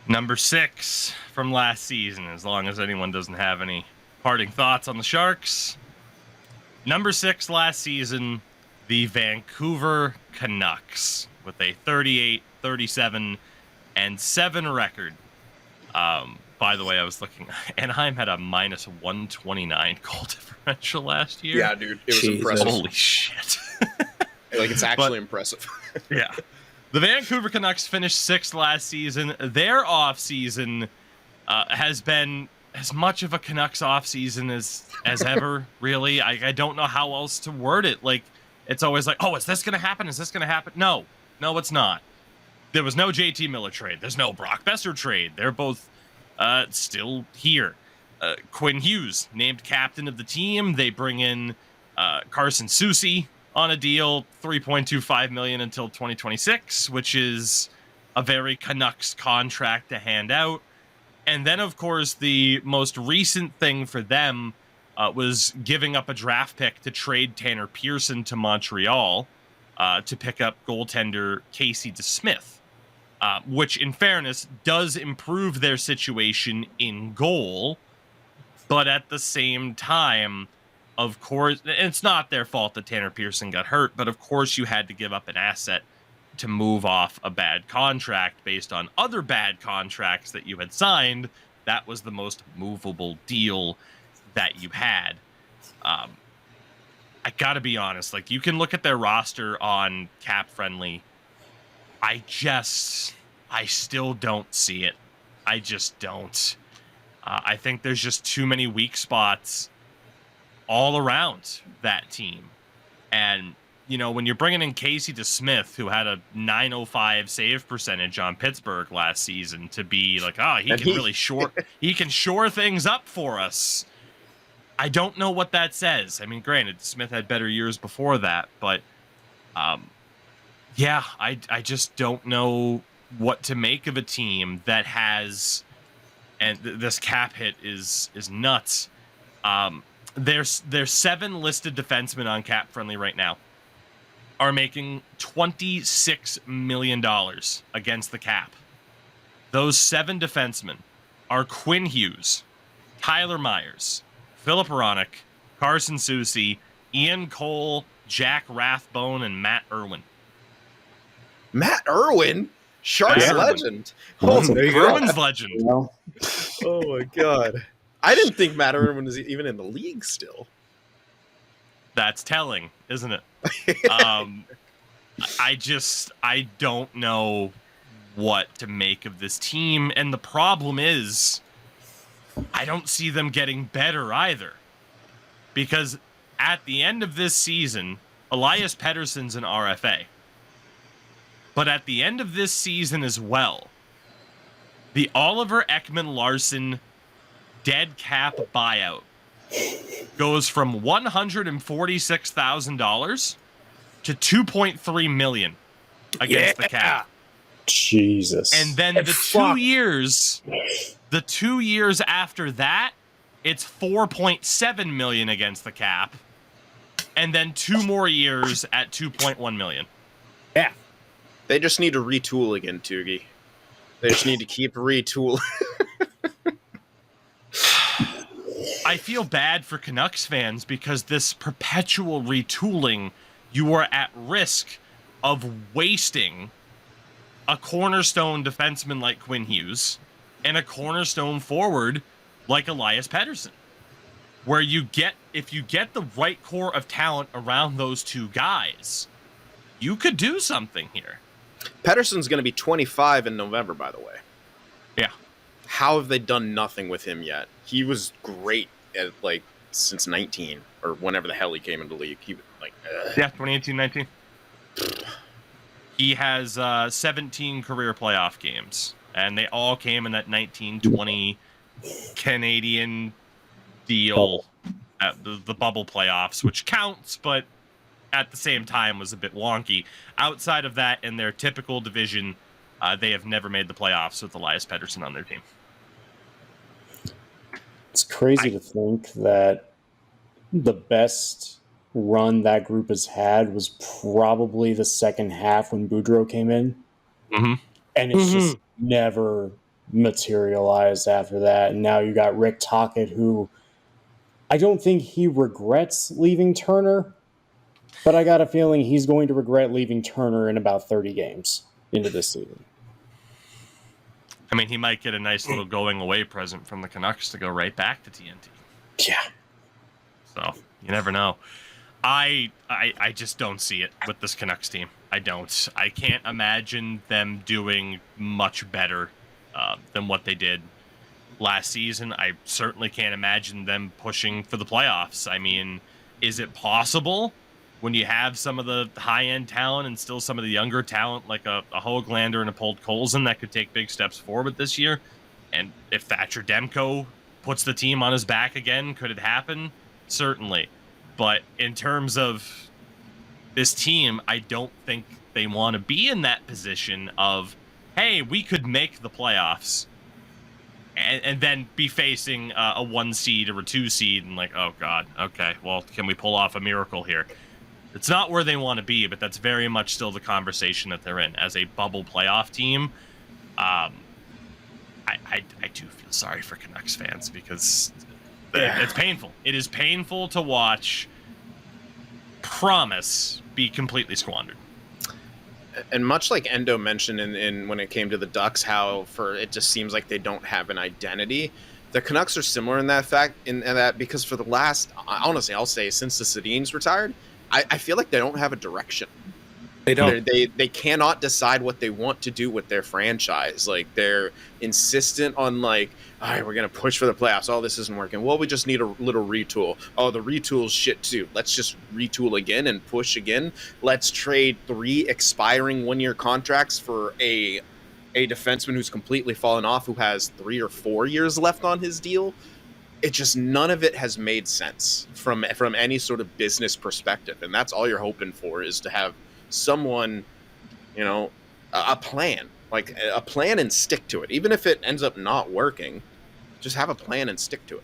Number 6 from last season, as long as anyone doesn't have any parting thoughts on the Sharks. Number 6 last season, the Vancouver Canucks, with a 38, 37, and 7 record. By the way, I was looking, Anaheim had a minus 129 goal differential last year. Yeah, dude, it was impressive. Holy shit. It's actually impressive. Yeah. The Vancouver Canucks finished 6th last season. Their offseason has been as much of a Canucks offseason as ever, really. I don't know how else to word it. Like, it's always like, oh, is this going to happen? Is this going to happen? No, it's not. There was no JT Miller trade. There's no Brock Besser trade. They're both still here. Quinn Hughes named captain of the team. They bring in Carson Soucy on a deal, $3.25 million until 2026, which is a very Canucks contract to hand out. And then, of course, the most recent thing for them was giving up a draft pick to trade Tanner Pearson to Montreal to pick up goaltender Casey DeSmith, which, in fairness, does improve their situation in goal. But at the same time, of course, it's not their fault that Tanner Pearson got hurt, but of course you had to give up an asset to move off a bad contract based on other bad contracts that you had signed. That was the most movable deal that you had. I gotta be honest, like, you can look at their roster on Cap Friendly. I still don't see it. I just don't. I think there's just too many weak spots all around that team. And, you know, when you're bringing in Casey DeSmith, who had a .905 save percentage on Pittsburgh last season, to be like, he can shore things up for us. I don't know what that says. I mean, granted, Smith had better years before that, but I just don't know what to make of a team that has, and this cap hit is nuts. There's 7 listed defensemen on Cap Friendly right now are making $26 million against the cap. Those 7 defensemen are Quinn Hughes, Tyler Myers, Philip Hronek, Carson Soucy, Ian Cole, Jack Rathbone, and Matt Irwin. Matt Irwin? Sharks legend. Irwin's legend. You know? Oh, my God. I didn't think Matt Irwin was even in the league still. That's telling, isn't it? I don't know what to make of this team. And the problem is, I don't see them getting better either. Because at the end of this season, Elias Pettersson's an RFA. But at the end of this season as well, the Oliver Ekman-Larsson dead cap buyout goes from $146,000 to $2.3 million against the cap. Jesus. And then the 2 years after that, it's $4.7 million against the cap. And then 2 more years at $2.1 million. Yeah. They just need to retool again, Tougie. They just need to keep retooling. I feel bad for Canucks fans because this perpetual retooling, you are at risk of wasting a cornerstone defenseman like Quinn Hughes and a cornerstone forward like Elias Pettersson, where if you get the right core of talent around those 2 guys, you could do something here. Pettersson's going to be 25 in November, by the way. Yeah. How have they done nothing with him yet? He was great at, like, since 19 or whenever the hell he came into the league. He was like, yeah, 2018-19. He has 17 career playoff games, and they all came in that 19-20 Canadian deal at the bubble playoffs, which counts, but at the same time was a bit wonky. Outside of that, in their typical division, they have never made the playoffs with Elias Pettersson on their team. It's crazy to think that the best run that group has had was probably the second half when Boudreau came in. Mm-hmm. And it's just never materialized after that. And now you got Rick Tocchet, who I don't think he regrets leaving Turner, but I got a feeling he's going to regret leaving Turner in about 30 games into this season. I mean, he might get a nice little going away present from the Canucks to go right back to TNT. Yeah. So you never know. I just don't see it with this Canucks team. I don't. I can't imagine them doing much better than what they did last season. I certainly can't imagine them pushing for the playoffs. I mean, is it possible when you have some of the high-end talent and still some of the younger talent like a Höglander and a Polt Colson that could take big steps forward this year? And if Thatcher Demko puts the team on his back again, could it happen? Certainly. But in terms of this team, I don't think they want to be in that position of, hey, we could make the playoffs and then be facing a 1 seed or a 2 seed and like, oh, God, okay, well, can we pull off a miracle here? It's not where they want to be, but that's very much still the conversation that they're in. As a bubble playoff team, I do feel sorry for Canucks fans because it's painful. It is painful to watch promise be completely squandered. And much like Endo mentioned in when it came to the Ducks, how it just seems like they don't have an identity. The Canucks are similar in that fact, in that because for the last, honestly, I'll say since the Sedins retired, I feel like they don't have a direction. They don't. They cannot decide what they want to do with their franchise. Like, they're insistent on, like, all right, we're going to push for the playoffs. Oh, this isn't working. Well, we just need a little retool. Oh, the retool's shit too. Let's just retool again and push again. Let's trade 3 expiring 1-year contracts for a defenseman who's completely fallen off, who has 3 or 4 years left on his deal. It just, none of it has made sense from any sort of business perspective. And that's all you're hoping for, is to have someone, a plan, like a plan, and stick to it. Even if it ends up not working, just have a plan and stick to it.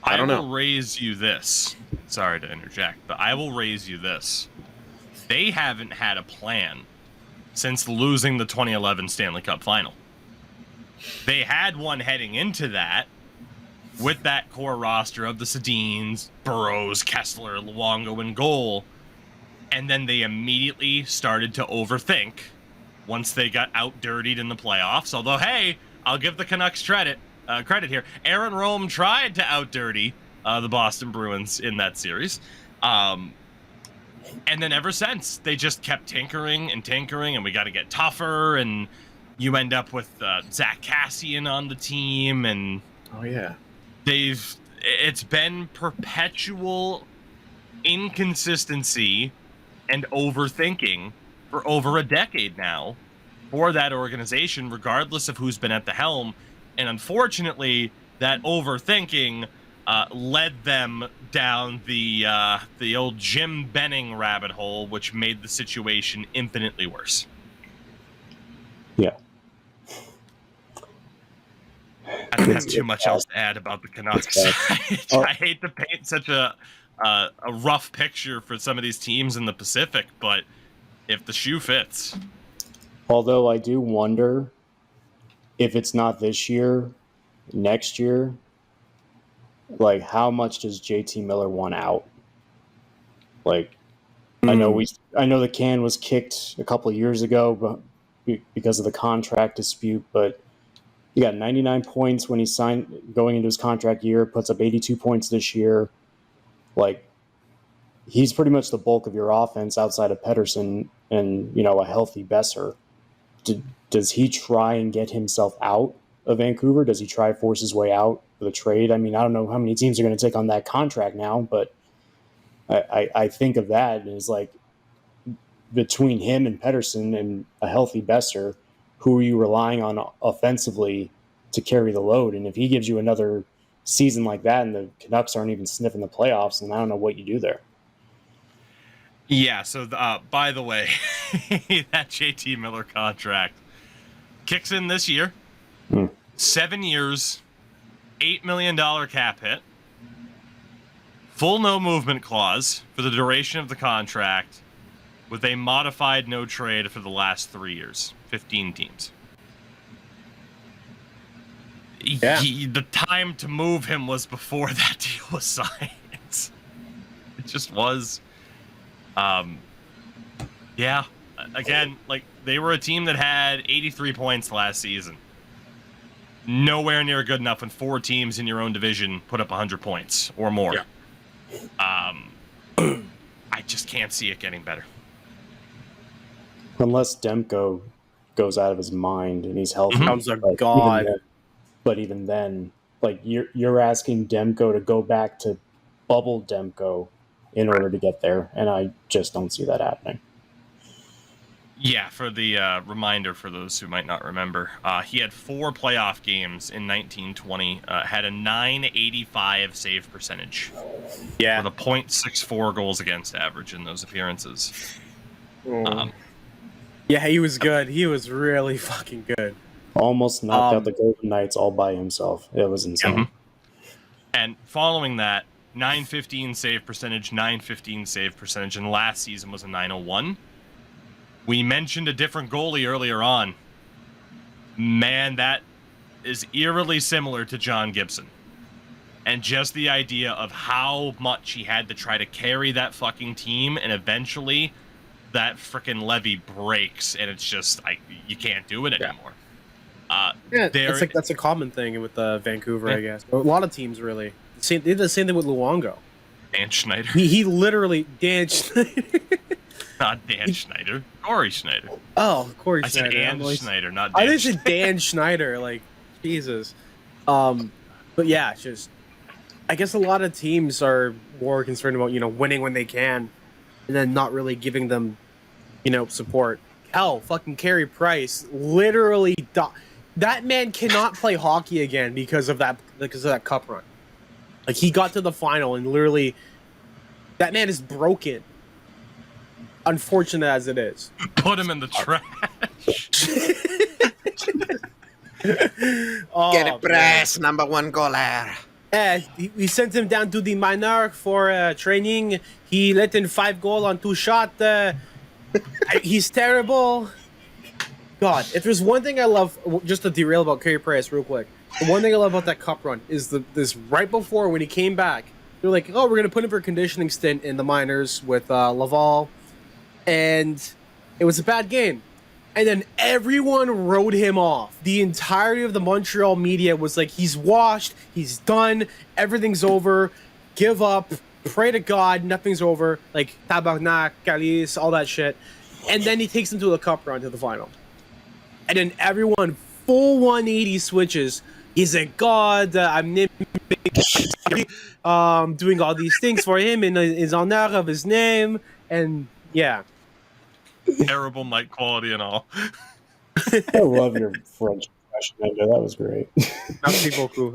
I don't know. will raise you this. Sorry to interject, but I will raise you this. They haven't had a plan since losing the 2011 Stanley Cup final. They had one heading into that with that core roster of the Sedins, Burrows, Kessler, Luongo in goal. And then they immediately started to overthink once they got out-dirtied in the playoffs. Although, hey, I'll give the Canucks credit here. Aaron Rome tried to out-dirty the Boston Bruins in that series. And then ever since, they just kept tinkering, and we got to get tougher. And you end up with Zach Kassian on the team. And oh, yeah. It's been perpetual inconsistency and overthinking for over a decade now for that organization, regardless of who's been at the helm. And unfortunately, that overthinking led them down the old Jim Benning rabbit hole, which made the situation infinitely worse. Yeah. I don't have too much else to add about the Canucks. I hate to paint such a rough picture for some of these teams in the Pacific, but if the shoe fits. Although I do wonder if it's not this year, next year, like how much does JT Miller want out? Like, I know the can was kicked a couple of years ago, but because of the contract dispute, but he got 99 points when he signed going into his contract year, puts up 82 points this year. Like, he's pretty much the bulk of your offense outside of Pettersson and, a healthy Besser. Does he try and get himself out of Vancouver? Does he try to force his way out with a trade? I mean, I don't know how many teams are going to take on that contract now, but I think of that as like, between him and Pettersson and a healthy Besser, who are you relying on offensively to carry the load? And if he gives you another season like that and the Canucks aren't even sniffing the playoffs, and I don't know what you do there. Yeah, so by the way, that JT Miller contract kicks in this year. 7 years, $8 million cap hit, full no movement clause for the duration of the contract, with a modified no trade for the last 3 years, 15 teams. Yeah. the time to move him was before that deal was signed. It just was. Yeah. Again, like they were a team that had 83 points last season. Nowhere near good enough when 4 teams in your own division put up 100 points or more. Yeah. I just can't see it getting better. Unless Demko goes out of his mind and he's healthy. Becomes a But god. even then, like you're asking Demko to go back to bubble Demko in order to get there, and I just don't see that happening. Yeah, for the reminder for those who might not remember, he had 4 playoff games in 1920, had a .985 save percentage, Yeah. with a .64 goals against average in those appearances. Yeah, he was good. He was really fucking good. Almost knocked out the Golden Knights all by himself. It was insane. And following that, .915 save percentage, .915 save percentage, and last season was a .901. We mentioned a different goalie earlier on. Man, that is eerily similar to John Gibson. And just the idea of how much he had to try to carry that fucking team, and eventually that frickin' levee breaks, and it's just, you can't do it anymore. Yeah, that's a common thing with Vancouver, I guess. A lot of teams really. They did the same thing with Luongo. Dan Schneider. He literally Dan Schneider. Not Dan Schneider. Corey Schneider. Oh, Corey I said Schneider. Dan Schneider, not Dan I didn't say Dan Schneider. Like, Jesus. But yeah, it's just. I guess a lot of teams are more concerned about winning when they can, and then not really giving them, support. Hell, fucking Carey Price literally. That man cannot play hockey again because of that cup run. Like, he got to the final and literally, that man is broken. Unfortunate as it is. Put him in the trash. Get it, Price, number 1 goaler. We sent him down to the minor for training. He let in 5 goals on 2 shots. He's terrible. God, if there's one thing I love, just to derail about Carey Price real quick, the one thing I love about that cup run is this right before when he came back, they're like, oh, we're going to put him for a conditioning stint in the minors with Laval, and it was a bad game. And then everyone wrote him off. The entirety of the Montreal media was like, he's washed, he's done, everything's over, give up, pray to God, nothing's over, like tabarnak, calice, all that shit. And then he takes them to the cup run to the final. And then everyone full 180 switches. He's a god. I'm doing all these things for him in his honor of his name. And yeah. Terrible mic quality and all. I love your French impression, Andrew. That was great. Merci beaucoup.